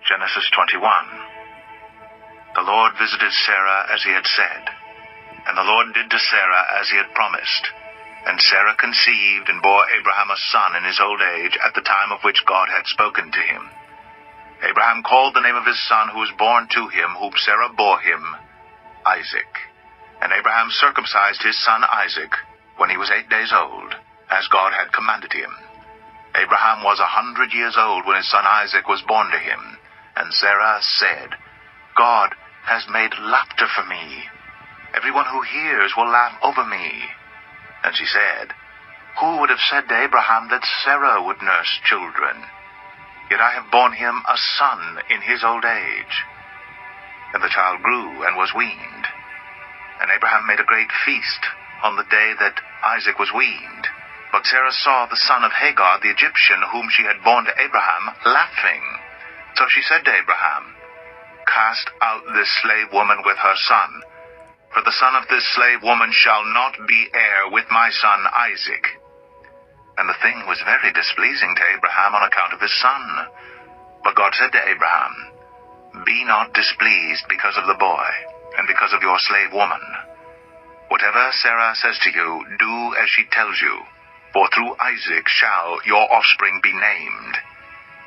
Genesis 21. The Lord visited Sarah as he had said, and the Lord did to Sarah as he had promised. And Sarah conceived and bore Abraham a son in his old age at the time of which God had spoken to him. Abraham called the name of his son who was born to him, whom Sarah bore him, Isaac. And Abraham circumcised his son Isaac when he was 8 days old, as God had commanded him. Abraham was 100 years old when his son Isaac was born to him. And Sarah said, God has made laughter for me. Everyone who hears will laugh over me. And she said, Who would have said to Abraham that Sarah would nurse children? Yet I have borne him a son in his old age. And the child grew and was weaned. And Abraham made a great feast on the day that Isaac was weaned. But Sarah saw the son of Hagar, the Egyptian, whom she had borne to Abraham, laughing. So she said to Abraham, Cast out this slave woman with her son, for the son of this slave woman shall not be heir with my son Isaac. And the thing was very displeasing to Abraham on account of his son. But God said to Abraham, Be not displeased because of the boy, and because of your slave woman. Whatever Sarah says to you, do as she tells you, for through Isaac shall your offspring be named.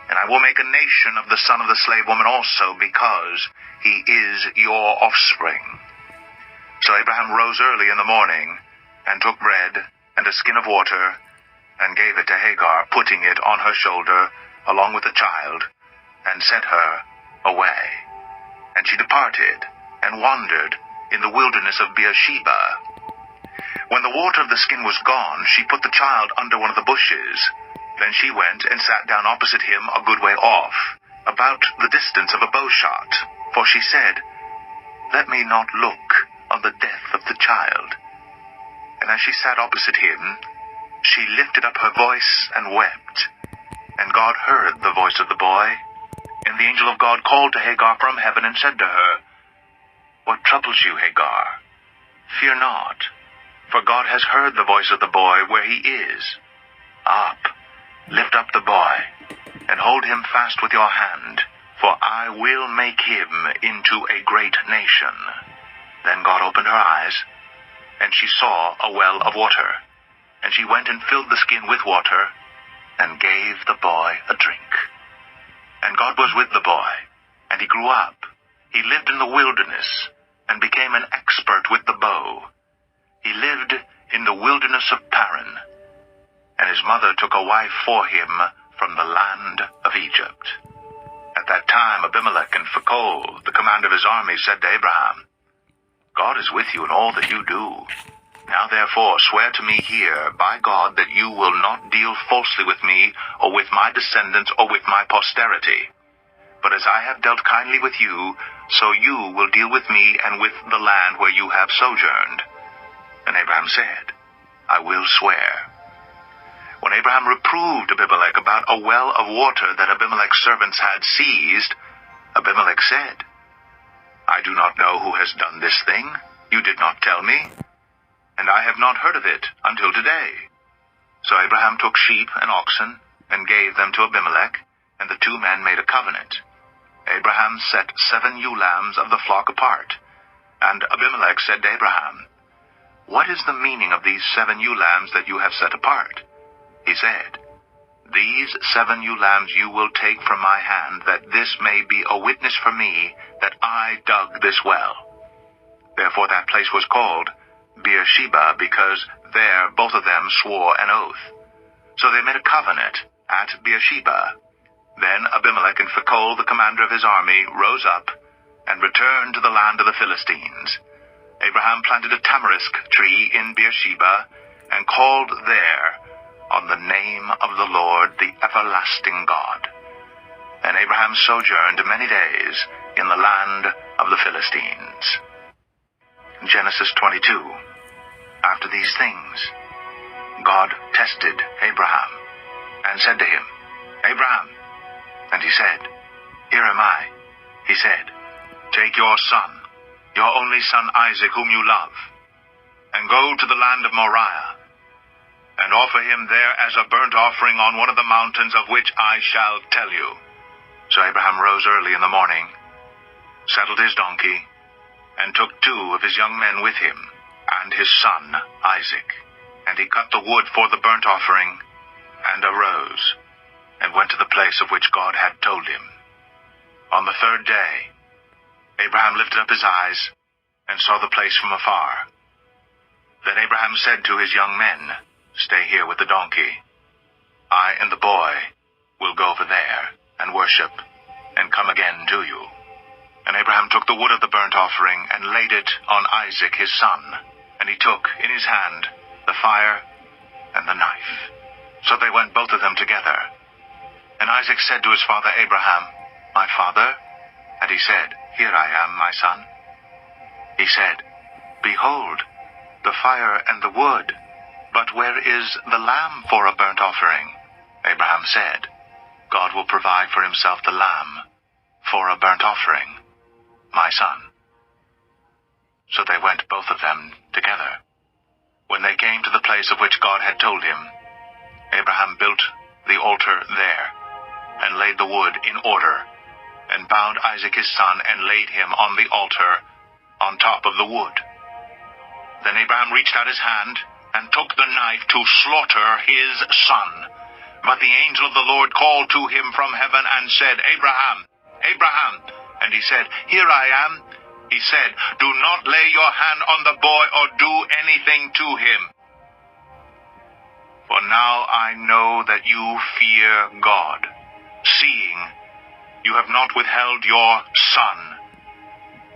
And I will make a nation of the son of the slave woman also, because he is your offspring. So Abraham rose early in the morning, and took bread and a skin of water, and gave it to Hagar, putting it on her shoulder, along with the child, and sent her away. And she departed, and wandered in the wilderness of Beersheba. When the water of the skin was gone, she put the child under one of the bushes. Then she went and sat down opposite him a good way off, about the distance of a bowshot. For she said, Let me not look on the death of the child. And as she sat opposite him, she lifted up her voice and wept. And God heard the voice of the boy. And the angel of God called to Hagar from heaven and said to her, What troubles you, Hagar? Fear not, for God has heard the voice of the boy where he is. Up, lift up the boy, and hold him fast with your hand, for I will make him into a great nation. Then God opened her eyes, and she saw a well of water. And she went and filled the skin with water, and gave the boy a drink. And God was with the boy, and he grew up. He lived in the wilderness, and became an expert with the bow. He lived in the wilderness of Paran, and his mother took a wife for him from the land of Egypt. At that time Abimelech and Phicol, the commander of his army, said to Abraham, God is with you in all that you do. Now therefore swear to me here by God that you will not deal falsely with me, or with my descendants, or with my posterity. But as I have dealt kindly with you, so you will deal with me and with the land where you have sojourned. And Abraham said, I will swear. When Abraham reproved Abimelech about a well of water that Abimelech's servants had seized, Abimelech said, I do not know who has done this thing. You did not tell me, and I have not heard of it until today. So Abraham took sheep and oxen, and gave them to Abimelech, and the two men made a covenant. Abraham set 7 ewe lambs of the flock apart. And Abimelech said to Abraham, What is the meaning of these 7 ewe lambs that you have set apart? He said, These 7 ewe lambs you will take from my hand, that this may be a witness for me that I dug this well. Therefore that place was called Beersheba, because there both of them swore an oath. So they made a covenant at Beersheba. Then Abimelech and Phicol, the commander of his army, rose up and returned to the land of the Philistines. Abraham planted a tamarisk tree in Beersheba, and called there on the name of the Lord, the everlasting God. And Abraham sojourned many days in the land of the Philistines. Genesis 22. After these things, God tested Abraham, and said to him, Abraham. And he said, Here am I. He said, Take your son, your only son Isaac, whom you love, and go to the land of Moriah, and offer him there as a burnt offering on one of the mountains of which I shall tell you. So So Abraham rose early in the morning, saddled his donkey, and took 2 of his young men with him, and his son Isaac. And he cut the wood for the burnt offering, and arose, and went to the place of which God had told him. On the 3rd day, Abraham lifted up his eyes, and saw the place from afar. Then Abraham said to his young men, "Stay here with the donkey. I and the boy will go over there, and worship, and come again to you." And Abraham took the wood of the burnt offering, and laid it on Isaac his son. And he took in his hand the fire and the knife. So they went both of them together. And Isaac said to his father Abraham, "My father?" And he said, "Here I am, my son." He said, "Behold, the fire and the wood, but where is the lamb for a burnt offering?" Abraham said, "God will provide for himself the lamb for a burnt offering, my son." So they went both of them together. When they came to the place of which God had told him, Abraham built the altar there, and laid the wood in order, and bound Isaac his son, and laid him on the altar on top of the wood. Then Abraham reached out his hand, and took the knife to slaughter his son. But the angel of the Lord called to him from heaven, and said, "Abraham, Abraham." And he said, "Here I am." He said, "Do not lay your hand on the boy, or do anything to him. For now I know that you fear God, seeing you have not withheld your son,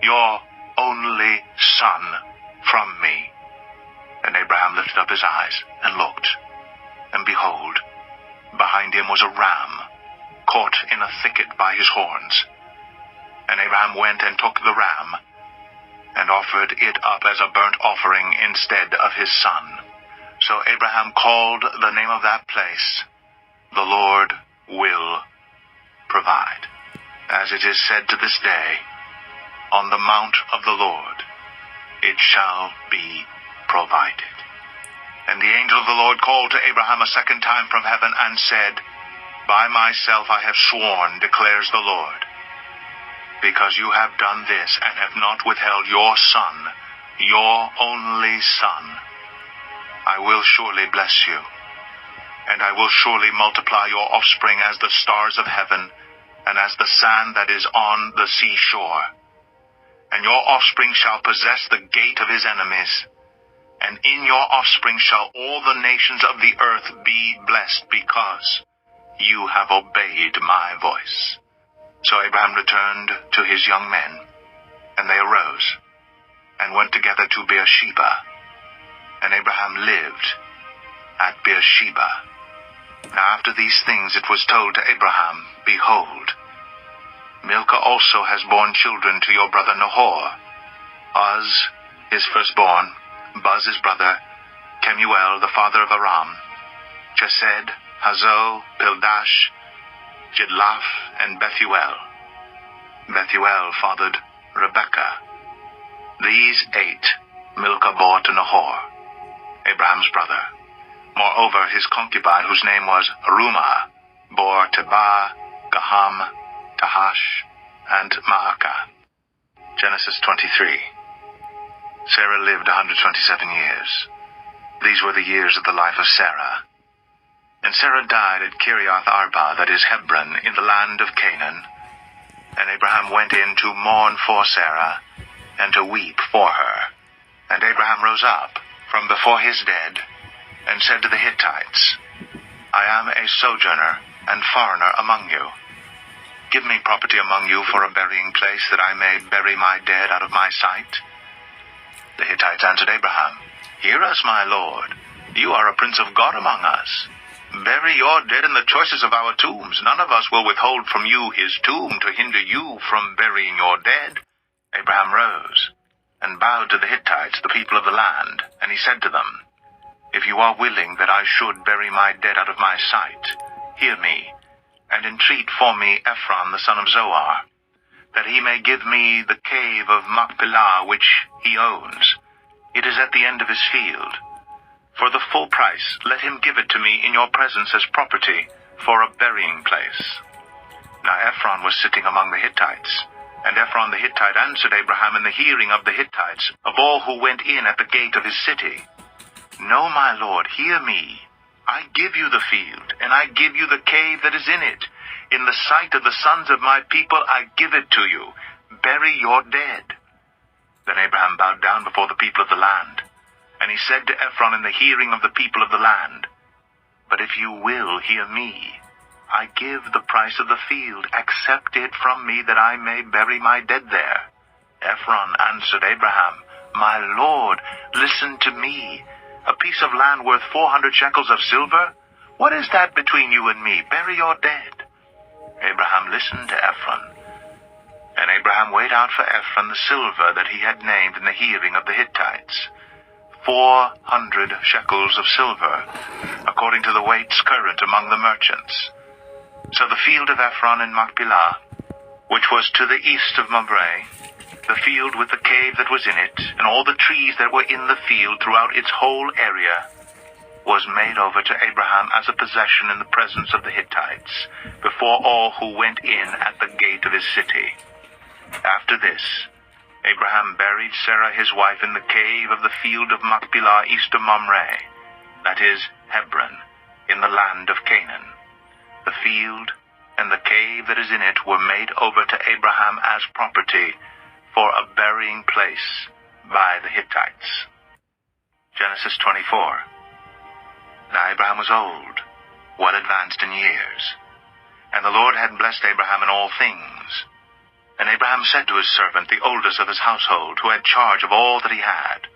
your only son, from me." And Abraham lifted up his eyes, and looked, and behold, behind him was a ram, caught in a thicket by his horns. And Abraham went and took the ram, and offered it up as a burnt offering instead of his son. So Abraham called the name of that place, "The Lord will provide." As it is said to this day, "On the mount of the Lord it shall be provided." And the angel of the Lord called to Abraham a second time from heaven, and said, "By myself I have sworn, declares the Lord, because you have done this, and have not withheld your son, your only son, I will surely bless you, and I will surely multiply your offspring as the stars of heaven, and as the sand that is on the seashore. And your offspring shall possess the gate of his enemies, and in your offspring shall all the nations of the earth be blessed, because you have obeyed my voice." So Abraham returned to his young men, and they arose, and went together to Beersheba. And Abraham lived at Beersheba. Now after these things it was told to Abraham, "Behold, Milcah also has borne children to your brother Nahor, Uz his firstborn, Buz his brother, Kemuel the father of Aram, Chesed, Hazo, Pildash, Jidlaph, and Bethuel. Bethuel fathered Rebekah. These 8 Milcah bore to Nahor, Abraham's brother. Moreover, his concubine, whose name was Reumah, bore Tebah, Gaham, Tahash, and Maacah. Genesis 23. Sarah lived 127 years. These were the years of the life of Sarah. And Sarah died at Kiriath Arba, that is Hebron, in the land of Canaan. And Abraham went in to mourn for Sarah, and to weep for her. And Abraham rose up from before his dead, and said to the Hittites, "I am a sojourner and foreigner among you. Give me property among you for a burying place, that I may bury my dead out of my sight." The Hittites answered Abraham, "Hear us, my lord. You are a prince of God among us. Bury your dead in the choicest of our tombs. None of us will withhold from you his tomb to hinder you from burying your dead." Abraham rose and bowed to the Hittites, the people of the land, and he said to them, "If you are willing that I should bury my dead out of my sight, hear me, and entreat for me Ephron the son of Zohar, that he may give me the cave of Machpelah which he owns. It is at the end of his field. For the full price let him give it to me in your presence as property for a burying place." Now Ephron was sitting among the Hittites. And Ephron the Hittite answered Abraham in the hearing of the Hittites, of all who went in at the gate of his city, No, my lord, hear me. I give you the field, and I give you the cave that is in it. In the sight of the sons of my people I give it to you. Bury your dead. Then Abraham bowed down before the people of the land. And he said to Ephron in the hearing of the people of the land, But if you will hear me, I give the price of the field. Accept it from me, that I may bury my dead there. Ephron answered Abraham, My lord, listen to me. A piece of land worth 400 shekels of silver? What is that between you and me? Bury your dead. Abraham listened to Ephron. And Abraham weighed out for Ephron the silver that he had named in the hearing of the Hittites, 400 shekels of silver, according to the weights current among the merchants. So the field of Ephron in Machpelah, which was to the east of Mamre, the field with the cave that was in it, and all the trees that were in the field throughout its whole area, was made over to Abraham as a possession in the presence of the Hittites, before all who went in at the gate of his city. After this, Abraham buried Sarah his wife in the cave of the field of Machpelah east of Mamre, that is, Hebron, in the land of Canaan. The field and the cave that is in it were made over to Abraham as property for a burying place by the Hittites. Genesis 24. Now Abraham was old, well advanced in years, and the Lord had blessed Abraham in all things. And Abraham said to his servant, the oldest of his household, who had charge of all that he had,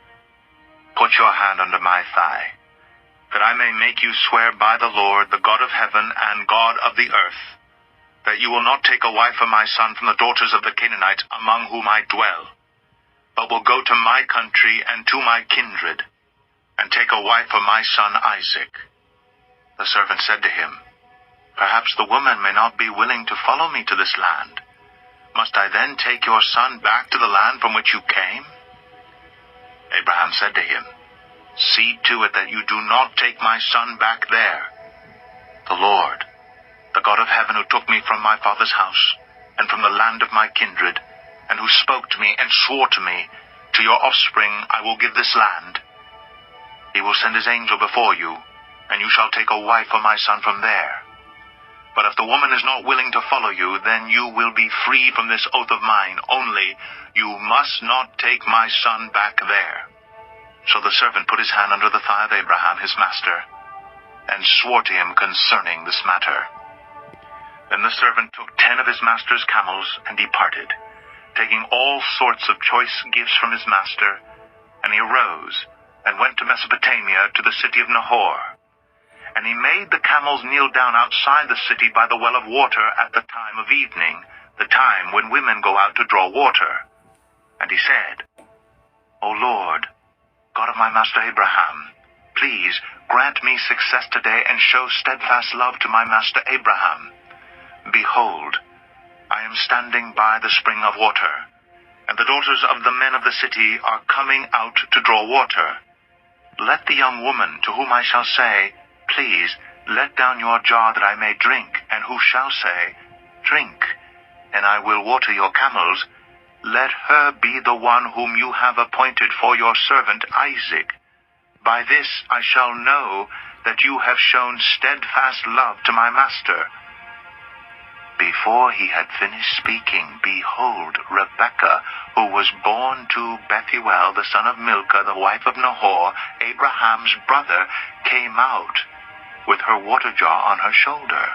Put your hand under my thigh, that I may make you swear by the Lord, the God of heaven and God of the earth, that you will not take a wife for my son from the daughters of the Canaanites among whom I dwell, but will go to my country and to my kindred, and take a wife for my son Isaac. The servant said to him, Perhaps the woman may not be willing to follow me to this land. Must I then take your son back to the land from which you came? Abraham said to him, See to it that you do not take my son back there. The Lord, the God of heaven, who took me from my father's house and from the land of my kindred, and who spoke to me and swore to me, To your offspring I will give this land. He will send his angel before you, and you shall take a wife for my son from there. But if the woman is not willing to follow you, then you will be free from this oath of mine. Only you must not take my son back there. So the servant put his hand under the thigh of Abraham, his master, and swore to him concerning this matter. Then the servant took 10 of his master's camels and departed, taking all sorts of choice gifts from his master, and he arose and went to Mesopotamia, to the city of Nahor. And he made the camels kneel down outside the city by the well of water at the time of evening, the time when women go out to draw water. And he said, O Lord, God of my master Abraham, please grant me success today and show steadfast love to my master Abraham. Behold, I am standing by the spring of water, and the daughters of the men of the city are coming out to draw water. Let the young woman to whom I shall say, Please, let down your jar that I may drink, and who shall say, Drink, and I will water your camels, let her be the one whom you have appointed for your servant Isaac. By this I shall know that you have shown steadfast love to my master. Before he had finished speaking, behold, Rebekah, who was born to Bethuel, the son of Milcah, the wife of Nahor, Abraham's brother, came out with her water jar on her shoulder.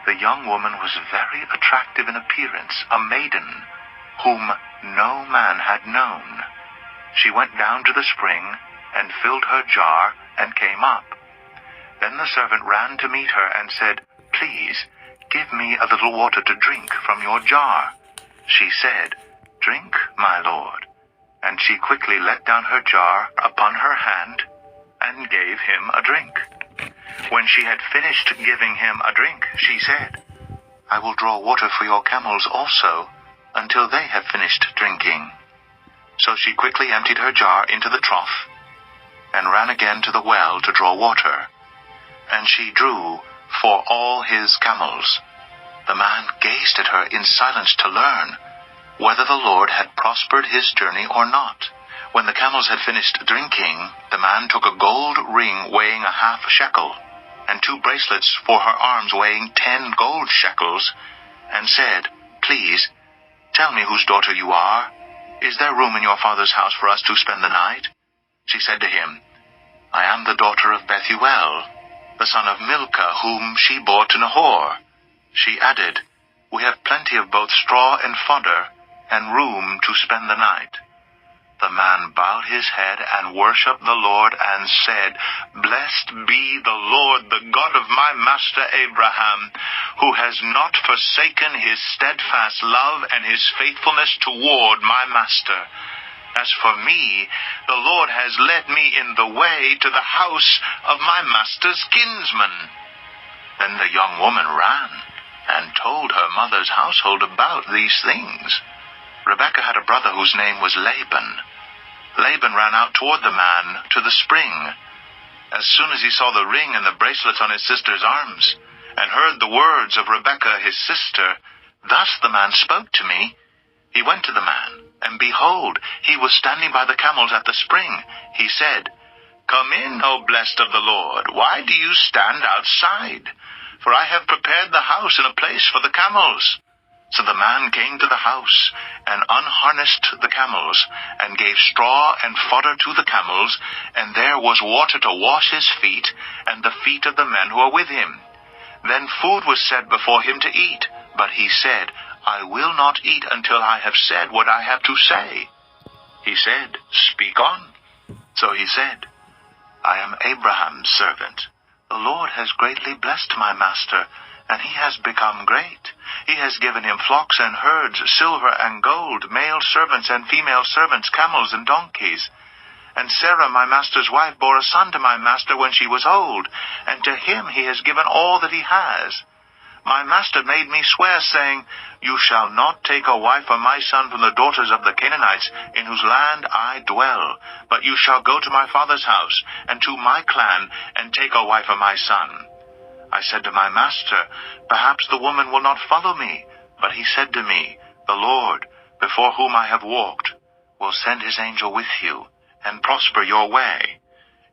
The young woman was very attractive in appearance, a maiden, whom no man had known. She went down to the spring and filled her jar and came up. Then the servant ran to meet her and said, Please, give me a little water to drink from your jar. She said, Drink, my lord. And she quickly let down her jar upon her hand and gave him a drink. When she had finished giving him a drink, she said, I will draw water for your camels also, until they have finished drinking. So she quickly emptied her jar into the trough, and ran again to the well to draw water. And she drew for all his camels, The man gazed at her in silence to learn whether the Lord had prospered his journey or not. When the camels had finished drinking, the man took a gold ring weighing a half shekel, and 2 bracelets for her arms weighing 10 gold shekels, and said, "Please, tell me whose daughter you are. Is there room in your father's house for us to spend the night?" She said to him, "I am the daughter of Bethuel, the son of Milcah, whom she bore to Nahor." She added, "We have plenty of both straw and fodder, and room to spend the night." The man bowed his head and worshipped the Lord and said, "Blessed be the Lord, the God of my master Abraham, who has not forsaken his steadfast love and his faithfulness toward my master. As for me, the Lord has led me in the way to the house of my master's kinsman." Then the young woman ran and told her mother's household about these things. Rebekah had a brother whose name was Laban. Laban ran out toward the man to the spring. As soon as he saw the ring and the bracelets on his sister's arms, and heard the words of Rebekah his sister, "Thus the man spoke to me," he went to the man, and behold, he was standing by the camels at the spring. He said, "Come in, O blessed of the Lord. Why do you stand outside? For I have prepared the house and a place for the camels." So the man came to the house, and unharnessed the camels, and gave straw and fodder to the camels, and there was water to wash his feet, and the feet of the men who were with him. Then food was set before him to eat, but he said, "I will not eat until I have said what I have to say." He said, "Speak on." So he said, "I am Abraham's servant. The Lord has greatly blessed my master, and he has become great. He has given him flocks and herds, silver and gold, male servants and female servants, camels and donkeys. And Sarah, my master's wife, bore a son to my master when she was old, and to him he has given all that he has. My master made me swear, saying, 'You shall not take a wife for my son from the daughters of the Canaanites, in whose land I dwell, but you shall go to my father's house, and to my clan, and take a wife for my son.' I said to my master, 'Perhaps the woman will not follow me.' But he said to me, 'The Lord, before whom I have walked, will send his angel with you, and prosper your way.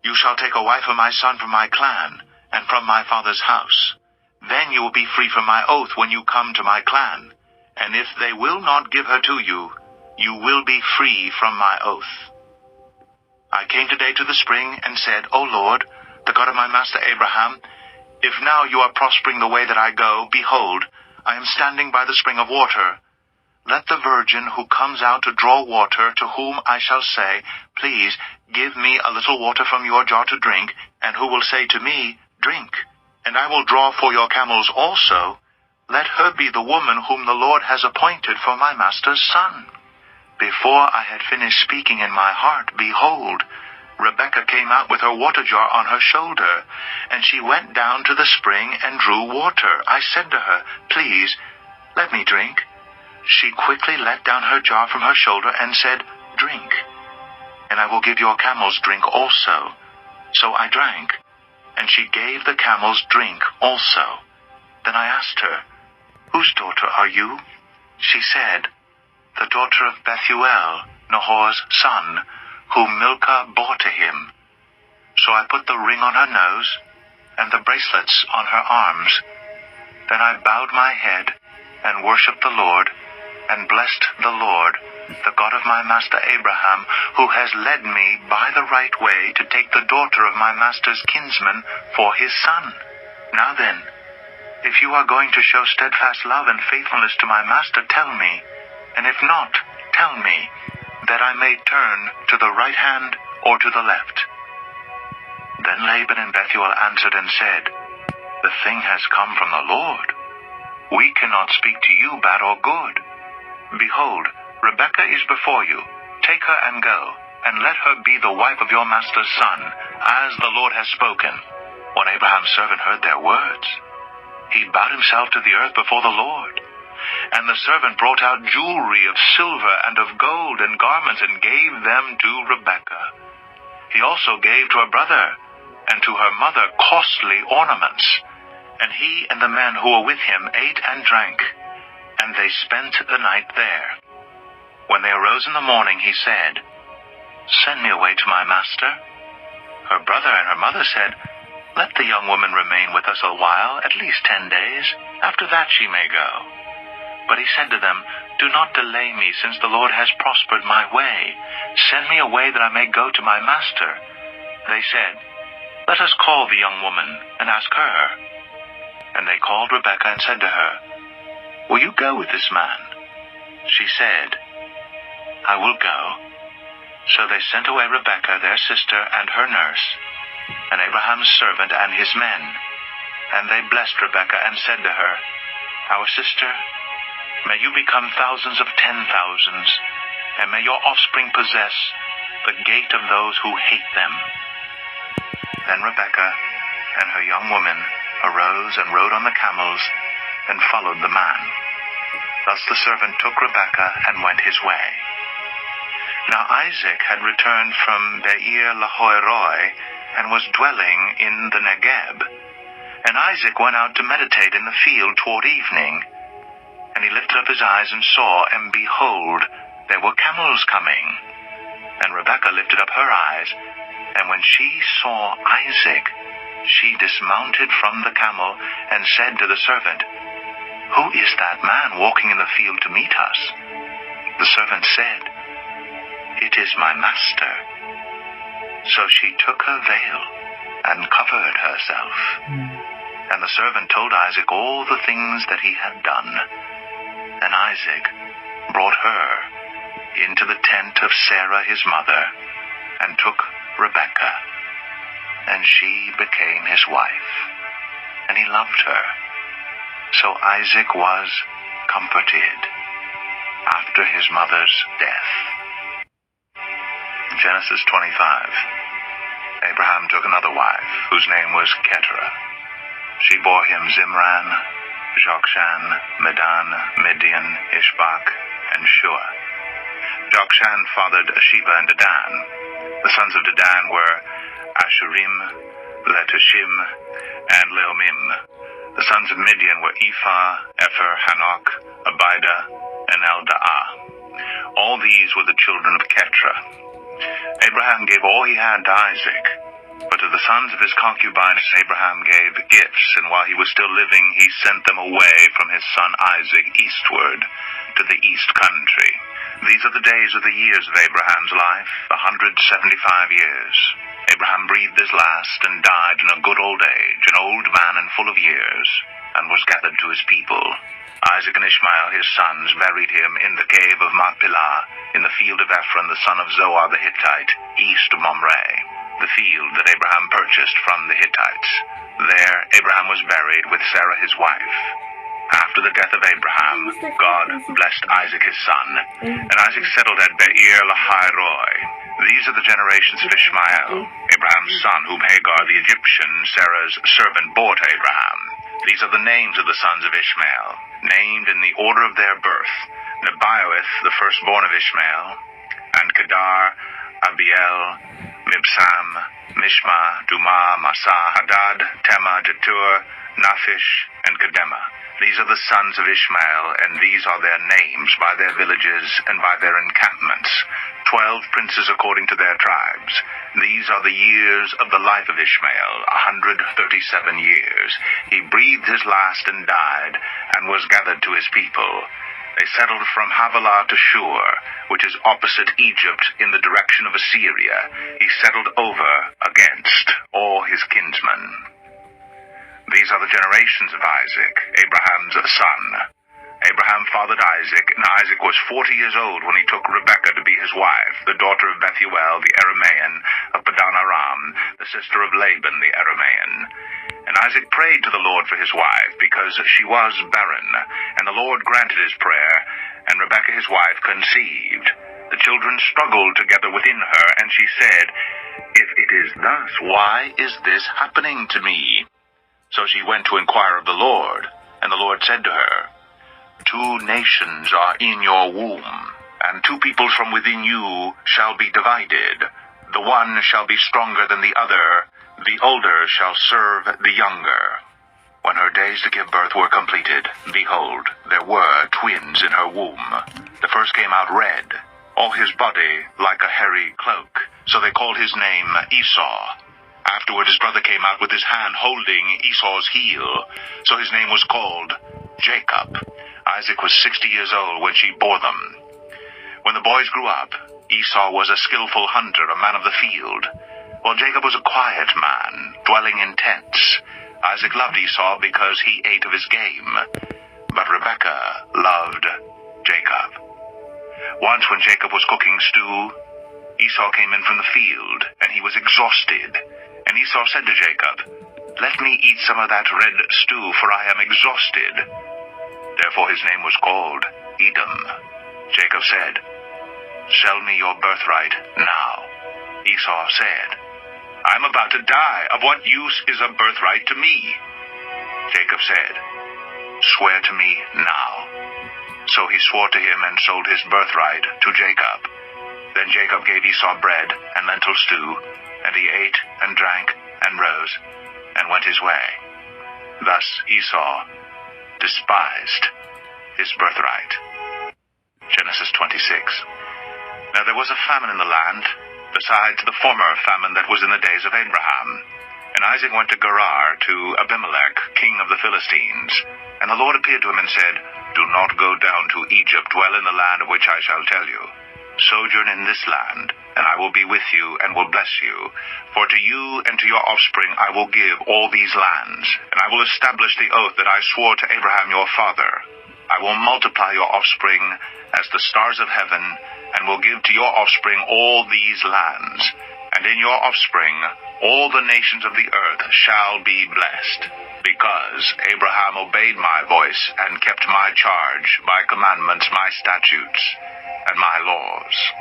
You shall take a wife for my son from my clan, and from my father's house. Then you will be free from my oath when you come to my clan. And if they will not give her to you, you will be free from my oath.' I came today to the spring and said, 'O Lord, the God of my master Abraham, if now you are prospering the way that I go, behold, I am standing by the spring of water. Let the virgin who comes out to draw water, to whom I shall say, "Please, give me a little water from your jar to drink," and who will say to me, "Drink, and I will draw for your camels also," let her be the woman whom the Lord has appointed for my master's son." Before I had finished speaking in my heart, behold, Rebekah came out with her water jar on her shoulder, and she went down to the spring and drew water. I said to her, "Please, let me drink." She quickly let down her jar from her shoulder and said, "Drink, and I will give your camels drink also." So I drank, and she gave the camels drink also. Then I asked her, "Whose daughter are you?" She said, "The daughter of Bethuel, Nahor's son, whom Milcah bore to him." So I put the ring on her nose and the bracelets on her arms. Then I bowed my head and worshipped the Lord, and blessed the Lord, the God of my master Abraham, who has led me by the right way to take the daughter of my master's kinsman for his son. Now then, if you are going to show steadfast love and faithfulness to my master, tell me, and if not, tell me, that I may turn to the right hand or to the left." Then Laban and Bethuel answered and said, "The thing has come from the Lord. We cannot speak to you bad or good. Behold, Rebekah is before you. Take her and go, and let her be the wife of your master's son, as the Lord has spoken." When Abraham's servant heard their words, he bowed himself to the earth before the Lord. And the servant brought out jewelry of silver and of gold and garments, and gave them to Rebekah. He also gave to her brother and to her mother costly ornaments. And he and the men who were with him ate and drank, and they spent the night there. When they arose in the morning, he said, "Send me away to my master." Her brother and her mother said, "Let the young woman remain with us a while, at least 10 days. After that she may go." But he said to them, "Do not delay me, since the Lord has prospered my way. Send me away that I may go to my master." They said, "Let us call the young woman and ask her." And they called Rebekah and said to her, "Will you go with this man?" She said, "I will go." So they sent away Rebekah, their sister, and her nurse, and Abraham's servant and his men. And they blessed Rebekah and said to her, "Our sister, may you become thousands of 10,000s, and may your offspring possess the gate of those who hate them." Then Rebekah and her young women arose and rode on the camels and followed the man. Thus the servant took Rebekah and went his way. Now Isaac had returned from Beer Lahai Roi and was dwelling in the Negeb. And Isaac went out to meditate in the field toward evening. And he lifted up his eyes and saw, and behold, there were camels coming. And Rebekah lifted up her eyes, and when she saw Isaac, she dismounted from the camel and said to the servant, "Who is that man walking in the field to meet us?" The servant said, "It is my master." So she took her veil and covered herself. And the servant told Isaac all the things that he had done. And Isaac brought her into the tent of Sarah his mother, and took Rebekah, and she became his wife, and he loved her. So Isaac was comforted after his mother's death. Genesis 25. Abraham took another wife, whose name was Keturah. She bore him Zimran, Jokshan, Medan, Midian, Ishbak, and Shua. Jokshan fathered Sheba and Dedan. The sons of Dedan were Ashurim, Letushim, and Leomim. The sons of Midian were Ephah, Epher, Hanok, Abida, and Eldaah. All these were the children of Keturah. Abraham gave all he had to Isaac, but to the sons of his concubine Abraham gave gifts, and while he was still living, he sent them away from his son Isaac eastward to the east country. These are the days of the years of Abraham's life, 175 years. Abraham breathed his last and died in a good old age, an old man and full of years, and was gathered to his people. Isaac and Ishmael his sons buried him in the cave of Machpelah, in the field of Ephron the son of Zoar the Hittite, east of Mamre, the field that Abraham purchased from the Hittites. There Abraham was buried with Sarah his wife. After the death of Abraham, God blessed Isaac his son, and Isaac settled at Beer Lahai Roi. These are the generations of Ishmael, Abraham's son, whom Hagar the Egyptian, Sarah's servant, bore to Abraham. These are the names of the sons of Ishmael, named in the order of their birth: Nebaioth, the firstborn of Ishmael, and Kedar, Abiel, Mibsam, Mishma, Dumah, Massa, Hadad, Tema, Jetur, Naphish, and Kedemah. These are the sons of Ishmael, and these are their names, by their villages and by their encampments, 12 princes according to their tribes. These are the years of the life of Ishmael, 137 years. He breathed his last and died, and was gathered to his people. They settled from Havilah to Shur, which is opposite Egypt in the direction of Assyria. He settled over against all his kinsmen. These are the generations of Isaac, Abraham's son. Abraham fathered Isaac, and Isaac was 40 years old when he took Rebekah to be his wife, the daughter of Bethuel the Aramean of Padan Aram, the sister of Laban the Aramean. And Isaac prayed to the Lord for his wife, because she was barren, and the Lord granted his prayer, and Rebekah his wife conceived. The children struggled together within her, and she said, "If it is thus, why is this happening to me?" So she went to inquire of the Lord, and the Lord said to her, "Two nations are in your womb, and two peoples from within you shall be divided. The one shall be stronger than the other, the older shall serve the younger." When her days to give birth were completed, behold, there were twins in her womb. The first came out red, all his body like a hairy cloak, so they called his name Esau. Afterward his brother came out with his hand holding Esau's heel, so his name was called Jacob. Isaac was 60 years old when she bore them. When the boys grew up, Esau was a skillful hunter, a man of the field, while Jacob was a quiet man, dwelling in tents. Isaac loved Esau because he ate of his game, but Rebekah loved Jacob. Once when Jacob was cooking stew, Esau came in from the field, and he was exhausted. And Esau said to Jacob, "Let me eat some of that red stew, for I am exhausted." Therefore his name was called Edom. Jacob said, "Sell me your birthright now." Esau said, "I am about to die. Of what use is a birthright to me?" Jacob said, "Swear to me now." So he swore to him and sold his birthright to Jacob. Then Jacob gave Esau bread and lentil stew, and he ate and drank and rose and went his way. Thus Esau despised his birthright. Genesis 26. Now there was a famine in the land, besides the former famine that was in the days of Abraham. And Isaac went to Gerar to Abimelech, king of the Philistines. And the Lord appeared to him and said, "Do not go down to Egypt, dwell in the land of which I shall tell you. Sojourn in this land, and I will be with you and will bless you. For to you and to your offspring I will give all these lands, and I will establish the oath that I swore to Abraham your father. I will multiply your offspring as the stars of heaven, and will give to your offspring all these lands. And in your offspring all the nations of the earth shall be blessed, because Abraham obeyed my voice and kept my charge, my commandments, my statutes, and my laws."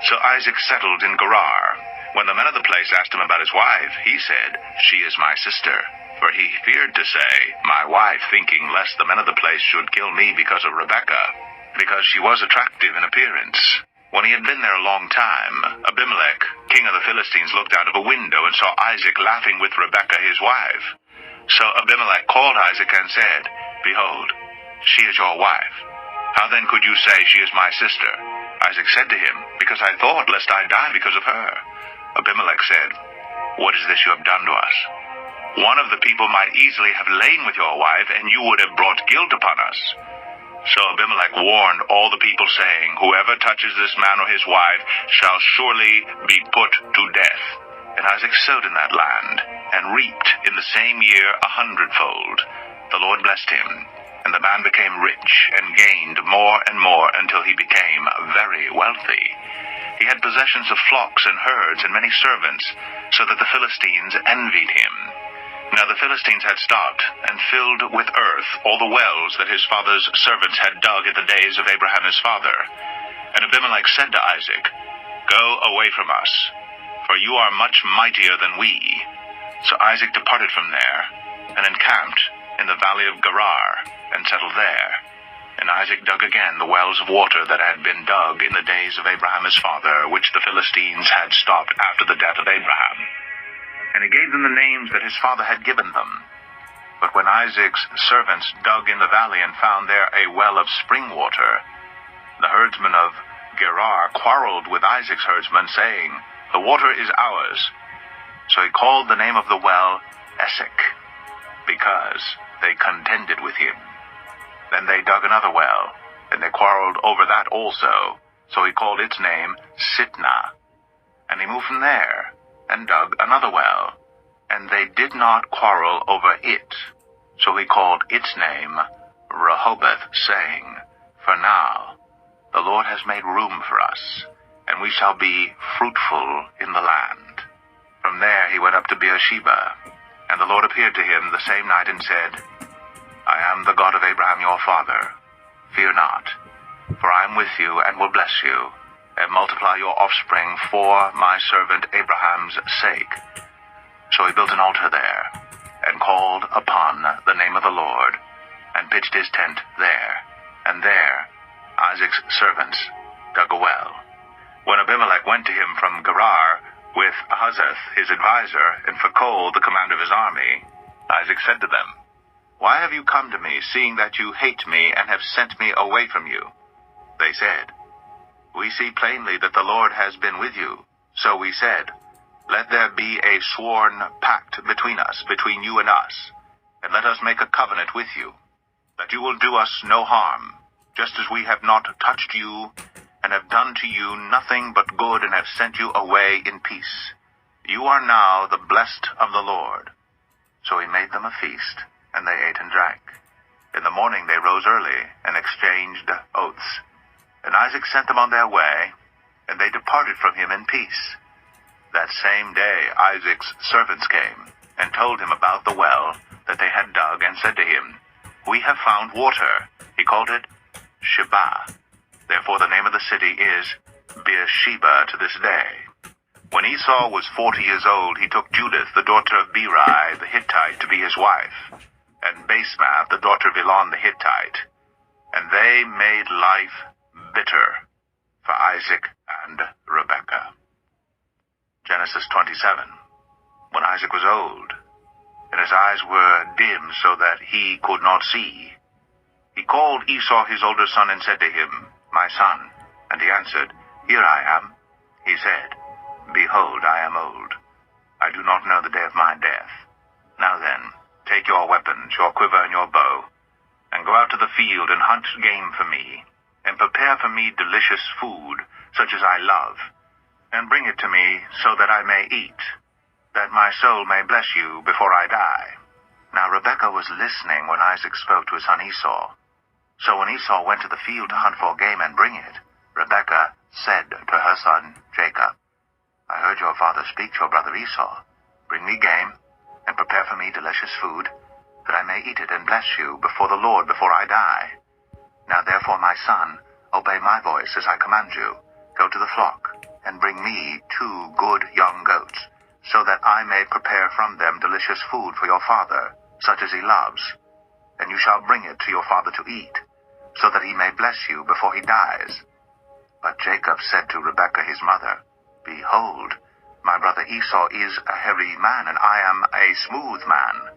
So Isaac settled in Gerar. When the men of the place asked him about his wife, he said, "She is my sister." For he feared to say, "My wife," thinking lest the men of the place should kill me because of Rebekah, because she was attractive in appearance. When he had been there a long time, Abimelech, king of the Philistines, looked out of a window and saw Isaac laughing with Rebekah his wife. So Abimelech called Isaac and said, "Behold, she is your wife. How then could you say she is my sister?" Isaac said to him, "Because I thought lest I die because of her." Abimelech said, "What is this you have done to us? One of the people might easily have lain with your wife, and you would have brought guilt upon us." So Abimelech warned all the people, saying, "Whoever touches this man or his wife shall surely be put to death." And Isaac sowed in that land, and reaped in the same year 100-fold. The Lord blessed him, and the man became rich, and gained more and more, until he became very wealthy. He had possessions of flocks and herds, and many servants, so that the Philistines envied him. Now the Philistines had stopped and filled with earth all the wells that his father's servants had dug in the days of Abraham his father. And Abimelech said to Isaac, "Go away from us, for you are much mightier than we." So Isaac departed from there, and encamped in the valley of Gerar, and settled there. And Isaac dug again the wells of water that had been dug in the days of Abraham his father, which the Philistines had stopped after the death of Abraham. And he gave them the names that his father had given them. But when Isaac's servants dug in the valley and found there a well of spring water, the herdsmen of Gerar quarreled with Isaac's herdsmen, saying, "The water is ours." So he called the name of the well Esek, because they contended with him. Then they dug another well, and they quarreled over that also. So he called its name Sitnah. And he moved from there, and dug another well, and they did not quarrel over it. So he called its name Rehoboth, saying, "For now the Lord has made room for us, and we shall be fruitful in the land." From there he went up to Beersheba, and the Lord appeared to him the same night and said, "I am the God of Abraham your father. Fear not, for I am with you and will bless you, and multiply your offspring for my servant Abraham's sake." So he built an altar there, and called upon the name of the Lord, and pitched his tent there. And there Isaac's servants dug a well. When Abimelech went to him from Gerar with Ahuzzath his advisor, and Phicol the commander of his army, Isaac said to them, "Why have you come to me, seeing that you hate me and have sent me away from you?" They said, "We see plainly that the Lord has been with you." So we said, "Let there be a sworn pact between us, between you and us, and let us make a covenant with you, that you will do us no harm, just as we have not touched you, and have done to you nothing but good, and have sent you away in peace. You are now the blessed of the Lord." So he made them a feast, and they ate and drank. In the morning they rose early, and exchanged oaths. And Isaac sent them on their way, and they departed from him in peace. That same day Isaac's servants came, and told him about the well that they had dug, and said to him, "We have found water." He called it Sheba. Therefore the name of the city is Beersheba to this day. When Esau was 40 years old, he took Judith, the daughter of Beeri the Hittite, to be his wife, and Basemath, the daughter of Elon the Hittite. And they made life bitter for Isaac and Rebekah. Genesis 27. When Isaac was old, and his eyes were dim so that he could not see, he called Esau his older son and said to him, "My son." And he answered, "Here I am." He said, "Behold, I am old. I do not know the day of my death. Now then, take your weapons, your quiver and your bow, and go out to the field and hunt game for me, and prepare for me delicious food, such as I love, and bring it to me so that I may eat, that my soul may bless you before I die." Now Rebekah was listening when Isaac spoke to his son Esau. So when Esau went to the field to hunt for game and bring it, Rebekah said to her son Jacob, "I heard your father speak to your brother Esau. Bring me game, and prepare for me delicious food, that I may eat it and bless you before the Lord before I die. Now therefore, my son, obey my voice as I command you. Go to the flock, and bring me 2 good young goats, so that I may prepare from them delicious food for your father, such as he loves. And you shall bring it to your father to eat, so that he may bless you before he dies." But Jacob said to Rebekah his mother, "Behold, my brother Esau is a hairy man, and I am a smooth man.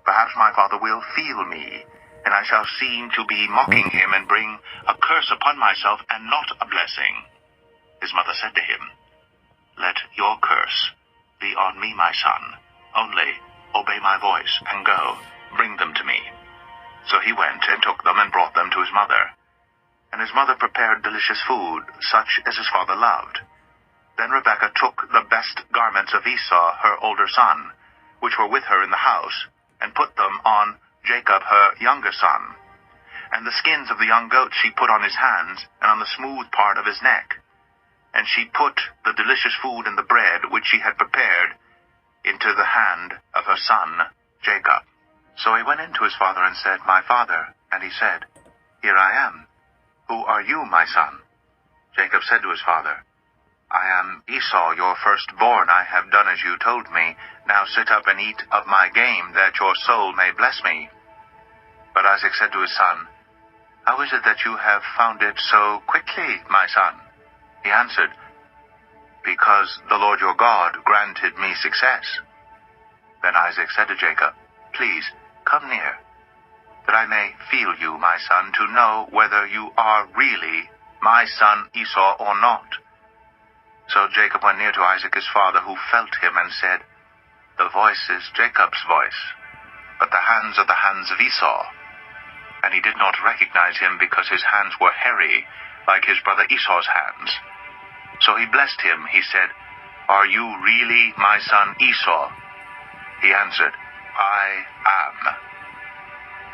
Perhaps my father will feel me, and I shall seem to be mocking him, and bring a curse upon myself, and not a blessing." His mother said to him, "Let your curse be on me, my son. Only obey my voice, and go, bring them to me." So he went and took them and brought them to his mother. And his mother prepared delicious food, such as his father loved. Then Rebekah took the best garments of Esau, her older son, which were with her in the house, and put them on Jacob, her younger son. And the skins of the young goats she put on his hands, and on the smooth part of his neck. And she put the delicious food and the bread which she had prepared into the hand of her son Jacob. So he went in to his father and said, "My father." And he said, "Here I am. Who are you, my son?" Jacob said to his father, "I am Esau, your firstborn. I have done as you told me. Now sit up and eat of my game, that your soul may bless me." But Isaac said to his son, "How is it that you have found it so quickly, my son?" He answered, "Because the Lord your God granted me success." Then Isaac said to Jacob, "Please, come near, that I may feel you, my son, to know whether you are really my son Esau or not." So Jacob went near to Isaac his father, who felt him and said, "The voice is Jacob's voice, but the hands are the hands of Esau." And he did not recognize him, because his hands were hairy, like his brother Esau's hands. So he blessed him. He said, "Are you really my son Esau?" He answered, "I am."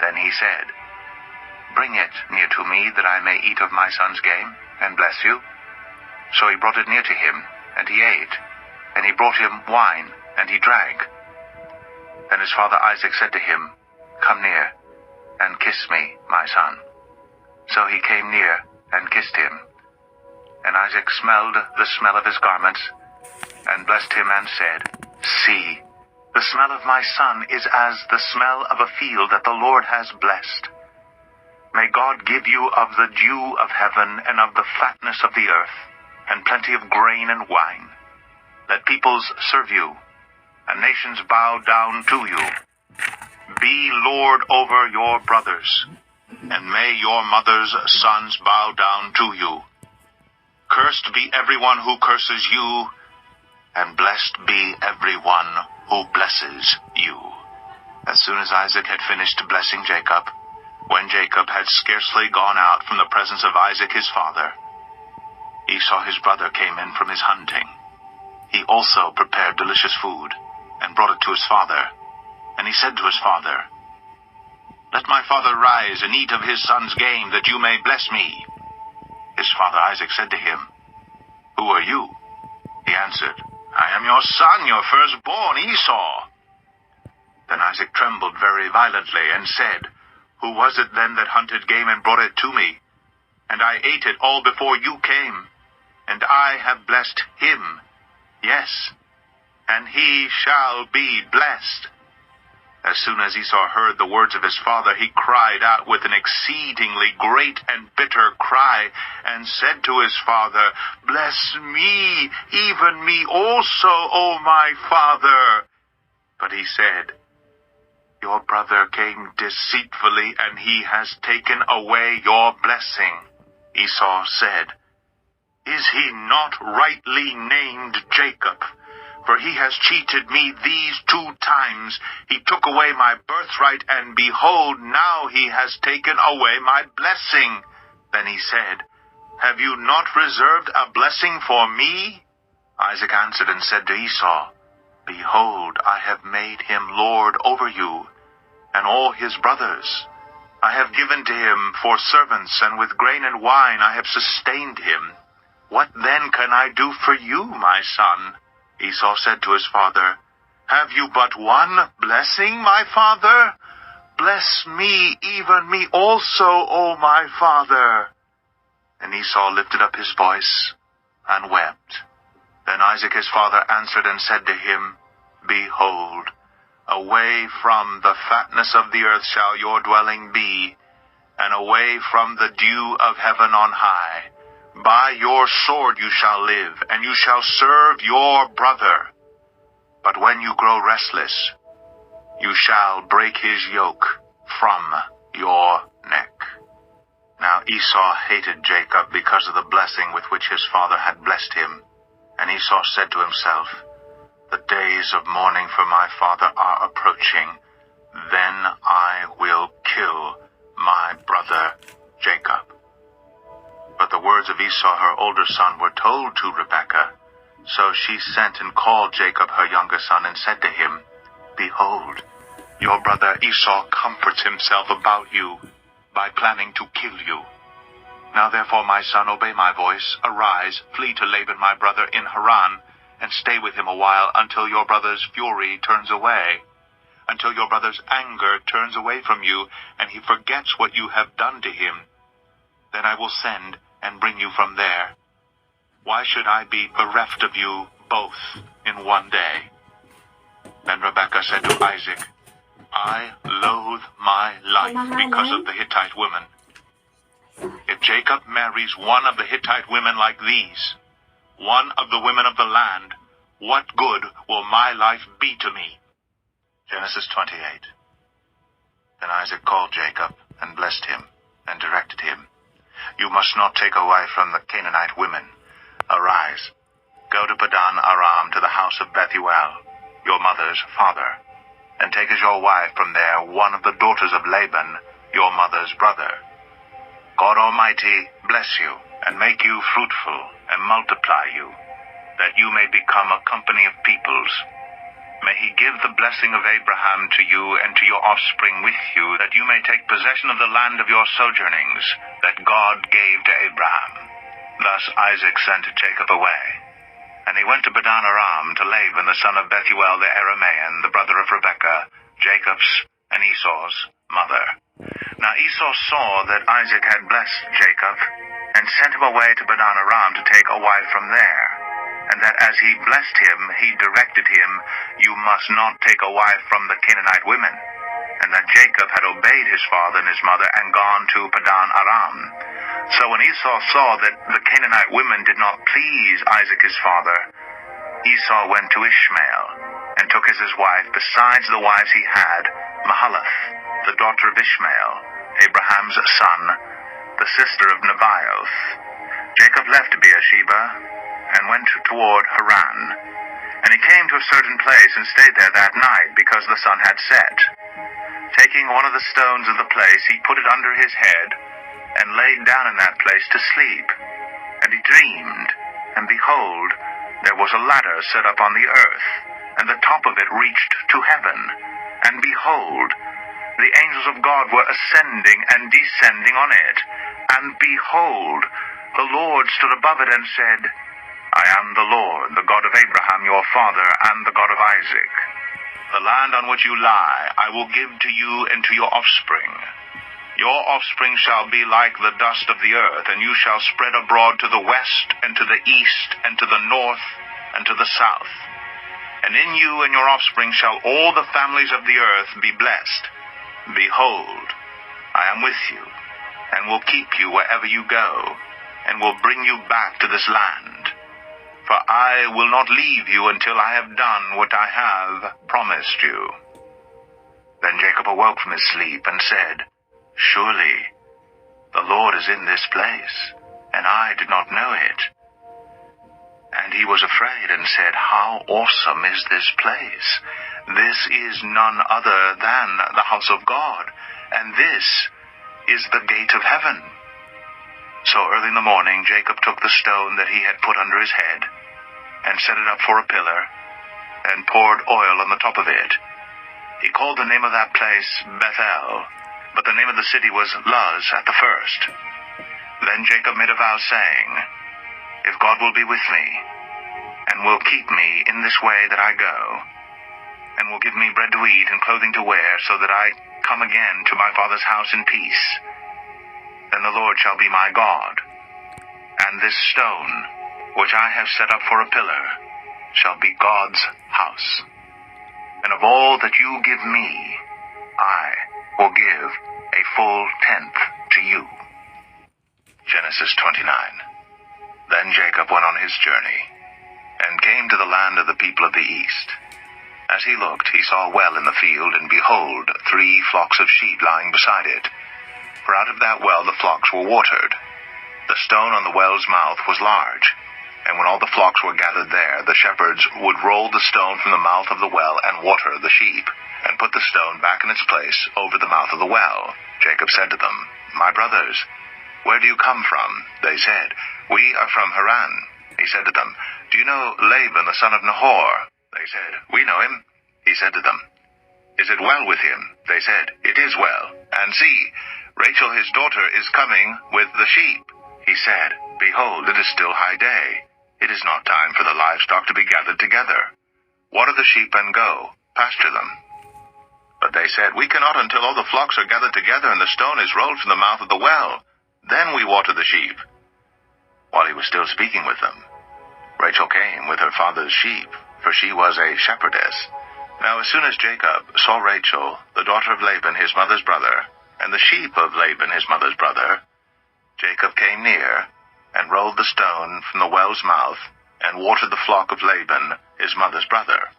Then he said, "Bring it near to me, that I may eat of my son's game, and bless you." So he brought it near to him, and he ate. And he brought him wine, and he drank. Then his father Isaac said to him, "Come near, and kiss me, my son." So he came near, and kissed him. And Isaac smelled the smell of his garments, and blessed him, and said, "See, the smell of my son is as the smell of a field that the Lord has blessed. May God give you of the dew of heaven, and of the fatness of the earth, and plenty of grain and wine. Let peoples serve you, and nations bow down to you. Be lord over your brothers, and may your mother's sons bow down to you. Cursed be everyone who curses you, and blessed be everyone who blesses you." As soon as Isaac had finished blessing Jacob, when Jacob had scarcely gone out from the presence of Isaac his father, Esau his brother came in from his hunting. He also prepared delicious food, and brought it to his father. And he said to his father, "Let my father rise and eat of his son's game, that you may bless me." His father Isaac said to him, "Who are you?" He answered, "I am your son, your firstborn, Esau." Then Isaac trembled very violently, and said, "Who was it then that hunted game and brought it to me? And I ate it all before you came, and I have blessed him. Yes, and he shall be blessed." As soon as Esau heard the words of his father, he cried out with an exceedingly great and bitter cry, and said to his father, "Bless me, even me also, O my father." But he said, "Your brother came deceitfully, and he has taken away your blessing." Esau said, "Is he not rightly named Jacob? For he has cheated me these 2 times. He took away my birthright, and behold, now he has taken away my blessing." Then he said, "Have you not reserved a blessing for me?" Isaac answered and said to Esau, "Behold, I have made him lord over you, and all his brothers. I have given to him for servants, and with grain and wine I have sustained him. What then can I do for you, my son?" Esau said to his father, "Have you but one blessing, my father? Bless me, even me also, O my father." And Esau lifted up his voice and wept. Then Isaac his father answered and said to him, "Behold, away from the fatness of the earth shall your dwelling be, and away from the dew of heaven on high. By your sword you shall live, and you shall serve your brother. But when you grow restless, you shall break his yoke from your neck." Now Esau hated Jacob because of the blessing with which his father had blessed him. And Esau said to himself, "The days of mourning for my father are approaching. Then I will kill my brother Jacob." But the words of Esau her older son were told to Rebekah. So she sent and called Jacob her younger son, and said to him, "Behold, your brother Esau comforts himself about you by planning to kill you. Now therefore, my son, obey my voice. Arise, flee to Laban my brother in Haran, and stay with him a while, until your brother's fury turns away, until your brother's anger turns away from you, and he forgets what you have done to him. Then I will send and bring you from there. Why should I be bereft of you both in one day?" Then Rebekah said to Isaac, "I loathe my life because of the Hittite women. If Jacob marries one of the Hittite women like these, one of the women of the land, what good will my life be to me?" Genesis 28. Then Isaac called Jacob and blessed him and directed him, "You must not take a wife from the Canaanite women. Arise, go to Padan Aram, to the house of Bethuel, your mother's father, and take as your wife from there one of the daughters of Laban, your mother's brother. God Almighty bless you, and make you fruitful, and multiply you, that you may become a company of peoples. May he give the blessing of Abraham to you and to your offspring with you, that you may take possession of the land of your sojournings, that God gave to Abraham." Thus Isaac sent Jacob away. And he went to Padan Aram to Laban the son of Bethuel the Aramean, the brother of Rebekah, Jacob's and Esau's mother. Now Esau saw that Isaac had blessed Jacob, and sent him away to Padan Aram to take a wife from there. And that as he blessed him, he directed him, "You must not take a wife from the Canaanite women." And that Jacob had obeyed his father and his mother, and gone to Padan Aram. So when Esau saw that the Canaanite women did not please Isaac his father, Esau went to Ishmael, and took as his wife, besides the wives he had, Mahalath, the daughter of Ishmael, Abraham's son, the sister of Nebaioth. Jacob left Beersheba and went toward Haran. And he came to a certain place and stayed there that night, because the sun had set. Taking one of the stones of the place, he put it under his head, and laid down in that place to sleep. And he dreamed, and behold, there was a ladder set up on the earth, and the top of it reached to heaven. And behold, the angels of God were ascending and descending on it. And behold, the Lord stood above it and said, I am the Lord, the God of Abraham your father, and the God of Isaac. The land on which you lie I will give to you and to your offspring. Your offspring shall be like the dust of the earth, and you shall spread abroad to the west, and to the east, and to the north, and to the south. And in you and your offspring shall all the families of the earth be blessed. Behold, I am with you, and will keep you wherever you go, and will bring you back to this land. For I will not leave you until I have done what I have promised you. Then Jacob awoke from his sleep and said, Surely the Lord is in this place, and I did not know it. And he was afraid and said, How awesome is this place! This is none other than the house of God, and this is the gate of heaven. So early in the morning Jacob took the stone that he had put under his head, and set it up for a pillar, and poured oil on the top of it. He called the name of that place Bethel, but the name of the city was Luz at the first. Then Jacob made a vow, saying, If God will be with me, and will keep me in this way that I go, and will give me bread to eat and clothing to wear, so that I come again to my father's house in peace, then the Lord shall be my God, and this stone, which I have set up for a pillar, shall be God's house. And of all that you give me, I will give a full tenth to you. Genesis 29. Then Jacob went on his journey, and came to the land of the people of the east. As he looked, he saw a well in the field, and behold, 3 flocks of sheep lying beside it. For out of that well the flocks were watered. The stone on the well's mouth was large, and when all the flocks were gathered there, the shepherds would roll the stone from the mouth of the well and water the sheep, and put the stone back in its place over the mouth of the well. Jacob said to them, My brothers, where do you come from? They said, We are from Haran. He said to them, Do you know Laban the son of Nahor? They said, We know him. He said to them, Is it well with him? They said, It is well. And see, Rachel his daughter is coming with the sheep. He said, Behold, it is still high day. It is not time for the livestock to be gathered together. Water the sheep and go, pasture them. But they said, We cannot until all the flocks are gathered together and the stone is rolled from the mouth of the well. Then we water the sheep. While he was still speaking with them, Rachel came with her father's sheep, for she was a shepherdess. Now as soon as Jacob saw Rachel, the daughter of Laban his mother's brother, and the sheep of Laban his mother's brother, Jacob came near, and rolled the stone from the well's mouth, and watered the flock of Laban his mother's brother.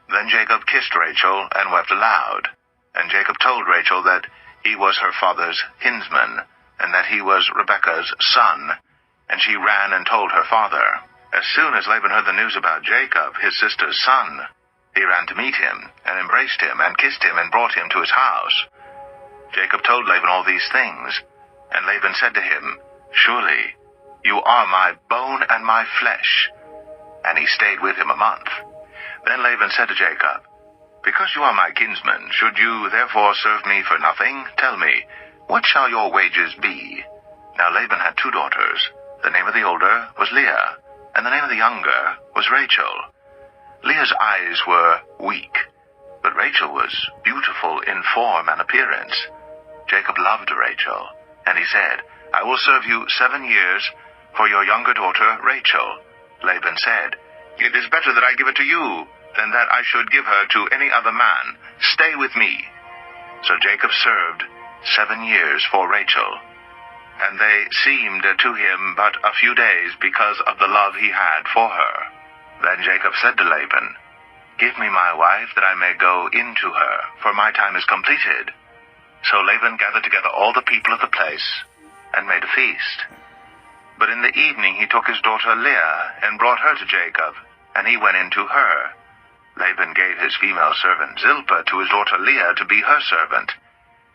Then Jacob kissed Rachel, and wept aloud. And Jacob told Rachel that he was her father's kinsman, and that he was Rebekah's son. And she ran and told her father. As soon as Laban heard the news about Jacob, his sister's son, he ran to meet him, and embraced him, and kissed him, and brought him to his house. Jacob told Laban all these things, and Laban said to him, Surely you are my bone and my flesh. And he stayed with him a month. Then Laban said to Jacob, Because you are my kinsman, should you therefore serve me for nothing? Tell me, what shall your wages be? Now Laban had 2 daughters. The name of the older was Leah, and the name of the younger was Rachel. Leah's eyes were weak, but Rachel was beautiful in form and appearance. Jacob loved Rachel, and he said, I will serve you 7 years for your younger daughter Rachel. Laban said, It is better that I give it to you than that I should give her to any other man. Stay with me. So Jacob served 7 years for Rachel, and they seemed to him but a few days because of the love he had for her. Then Jacob said to Laban, "Give me my wife, that I may go into her, for my time is completed." So Laban gathered together all the people of the place, and made a feast. But in the evening he took his daughter Leah, and brought her to Jacob, and he went into her. Laban gave his female servant Zilpah to his daughter Leah to be her servant.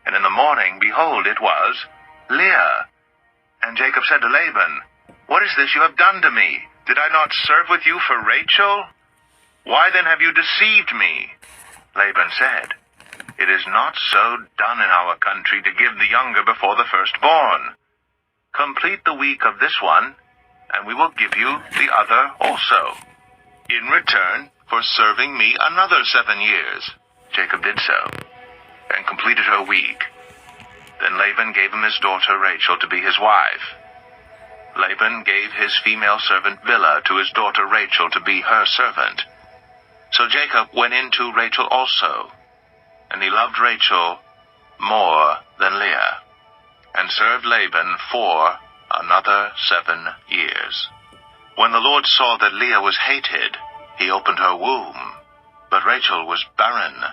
And in the morning, behold, it was Leah. And Jacob said to Laban, "What is this you have done to me? Did I not serve with you for Rachel? Why then have you deceived me?" Laban said, "It is not so done in our country to give the younger before the firstborn. Complete the week of this one, and we will give you the other also, in return for serving me another 7 years." Jacob did so, and completed her week. Then Laban gave him his daughter Rachel to be his wife. Laban gave his female servant Bilhah to his daughter Rachel to be her servant. So Jacob went in to Rachel also, and he loved Rachel more than Leah, and served Laban for another 7 years. When the Lord saw that Leah was hated, he opened her womb, but Rachel was barren.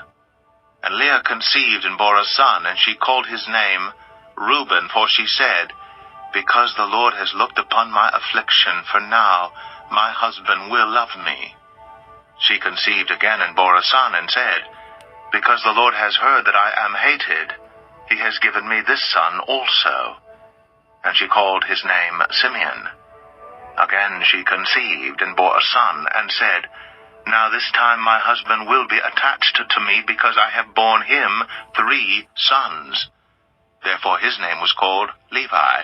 And Leah conceived and bore a son, and she called his name Reuben, for she said, "Because the Lord has looked upon my affliction, for now my husband will love me." She conceived again and bore a son, and said, "Because the Lord has heard that I am hated, he has given me this son also." And she called his name Simeon. Again she conceived and bore a son, and said, "Now this time my husband will be attached to me, because I have borne him 3 sons." Therefore his name was called Levi.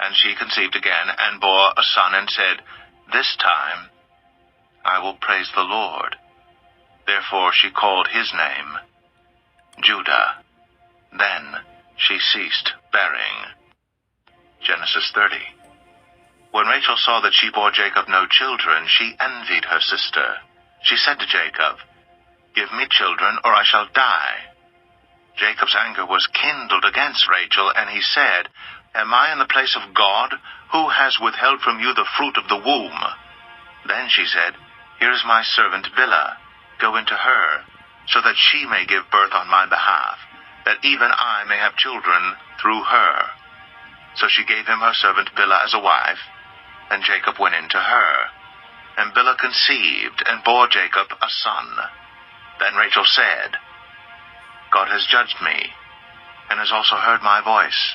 And she conceived again and bore a son, and said, "This time I will praise the Lord." Therefore she called his name Judah. Then she ceased bearing. Genesis 30. When Rachel saw that she bore Jacob no children, she envied her sister. She said to Jacob, "Give me children, or I shall die." Jacob's anger was kindled against Rachel, and he said, "Am I in the place of God, who has withheld from you the fruit of the womb?" Then she said, "Here is my servant Bilhah. Go into her, so that she may give birth on my behalf, that even I may have children through her." So she gave him her servant Bilhah as a wife, and Jacob went into her. And Bilhah conceived, and bore Jacob a son. Then Rachel said, "God has judged me, and has also heard my voice,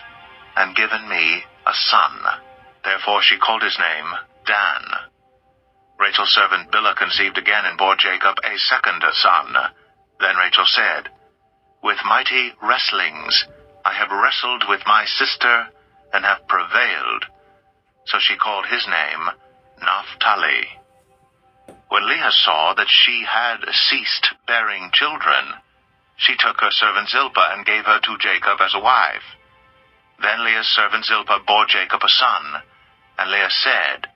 and given me a son." Therefore she called his name Dan. Rachel's servant Bilhah conceived again, and bore Jacob a second son. Then Rachel said, "With mighty wrestlings I have wrestled with my sister, and have prevailed." So she called his name Naphtali. When Leah saw that she had ceased bearing children, she took her servant Zilpah and gave her to Jacob as a wife. Then Leah's servant Zilpah bore Jacob a son, and Leah said,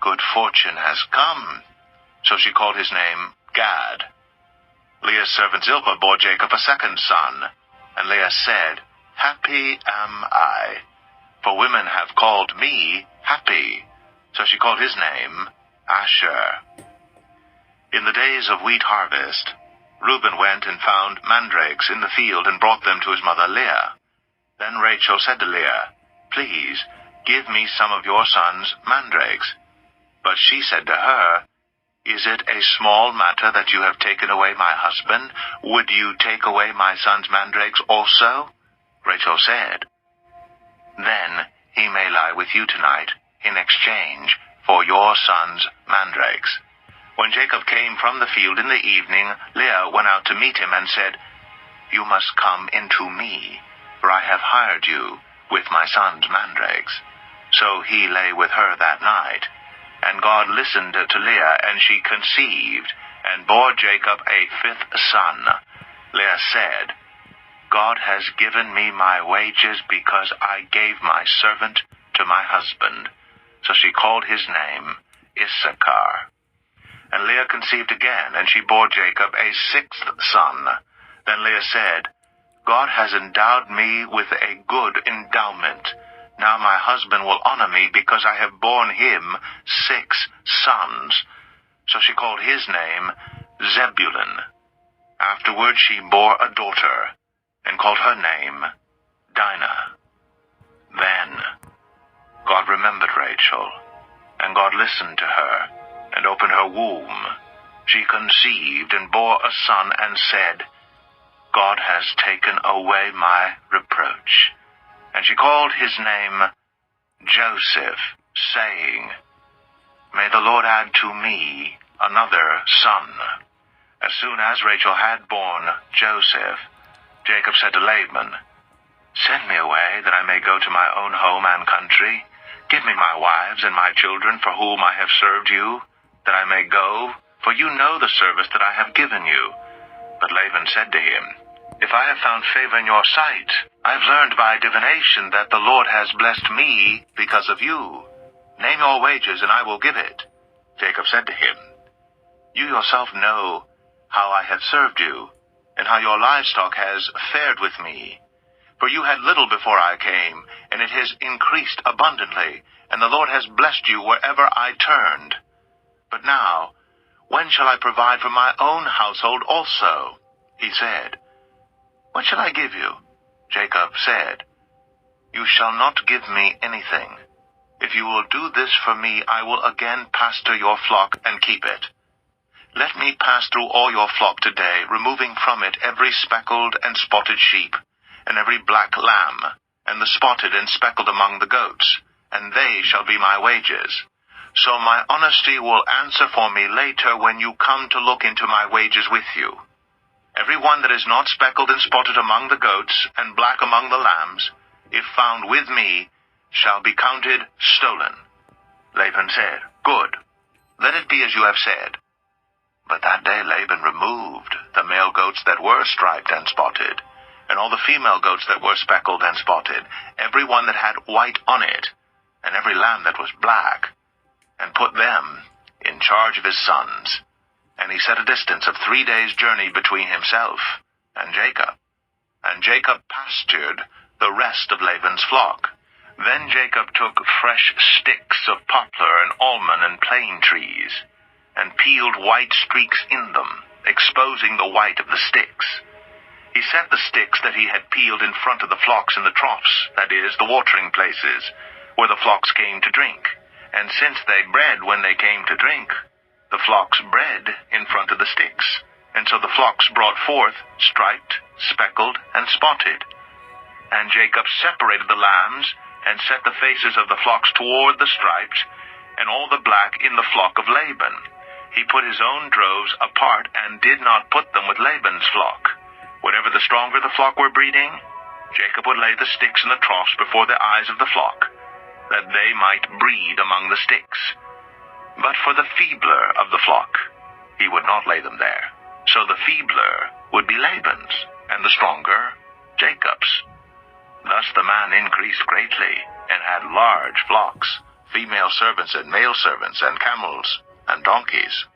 "Good fortune has come." So she called his name Gad. Leah's servant Zilpah bore Jacob a second son, and Leah said, "Happy am I, for women have called me happy." So she called his name Asher. In the days of wheat harvest, Reuben went and found mandrakes in the field, and brought them to his mother Leah. Then Rachel said to Leah, "Please, give me some of your son's mandrakes." But she said to her, "Is it a small matter that you have taken away my husband? Would you take away my son's mandrakes also?" Rachel said, "Then he may lie with you tonight in exchange for your son's mandrakes." When Jacob came from the field in the evening, Leah went out to meet him and said, "You must come into me, for I have hired you with my son's mandrakes." So he lay with her that night. And God listened to Leah, and she conceived, and bore Jacob a 5th son. Leah said, "God has given me my wages, because I gave my servant to my husband." So she called his name Issachar. And Leah conceived again, and she bore Jacob a 6th son. Then Leah said, "God has endowed me with a good endowment. Now my husband will honor me, because I have borne him 6 sons. So she called his name Zebulun. Afterward she bore a daughter, and called her name Dinah. Then God remembered Rachel, and God listened to her, and opened her womb. She conceived, and bore a son, and said, God has taken away my reproach. And she called his name Joseph, saying, May the Lord add to me another son. As soon as Rachel had born Joseph, Jacob said to Laban, Send me away, that I may go to my own home and country. Give me my wives and my children, for whom I have served you, that I may go, for you know the service that I have given you. But Laban said to him, If I have found favor in your sight, I have learned by divination that the Lord has blessed me because of you. Name your wages, and I will give it. Jacob said to him, You yourself know how I have served you, and how your livestock has fared with me. For you had little before I came, and it has increased abundantly, and the Lord has blessed you wherever I turned. But now, when shall I provide for my own household also? He said, What shall I give you? Jacob said, You shall not give me anything. If you will do this for me, I will again pasture your flock and keep it. Let me pass through all your flock today, removing from it every speckled and spotted sheep, and every black lamb, and the spotted and speckled among the goats, and they shall be my wages. So my honesty will answer for me later when you come to look into my wages with you. Every one that is not speckled and spotted among the goats, and black among the lambs, if found with me, shall be counted stolen. Laban said, Good, let it be as you have said. But that day Laban removed the male goats that were striped and spotted, and all the female goats that were speckled and spotted, every one that had white on it, and every lamb that was black, and put them in charge of his sons. And he set a distance of 3 days' journey between himself and Jacob. And Jacob pastured the rest of Laban's flock. Then Jacob took fresh sticks of poplar and almond and plane trees, and peeled white streaks in them, exposing the white of the sticks. He set the sticks that he had peeled in front of the flocks in the troughs, that is, the watering places, where the flocks came to drink. And since they bred when they came to drink, the flocks bred in front of the sticks. And so the flocks brought forth striped, speckled, and spotted. And Jacob separated the lambs, and set the faces of the flocks toward the striped, and all the black in the flock of Laban. He put his own droves apart, and did not put them with Laban's flock. Whenever the stronger the flock were breeding, Jacob would lay the sticks in the troughs before the eyes of the flock, that they might breed among the sticks. But for the feebler of the flock, he would not lay them there. So the feebler would be Laban's, and the stronger Jacob's. Thus the man increased greatly, and had large flocks, female servants and male servants, and camels and donkeys.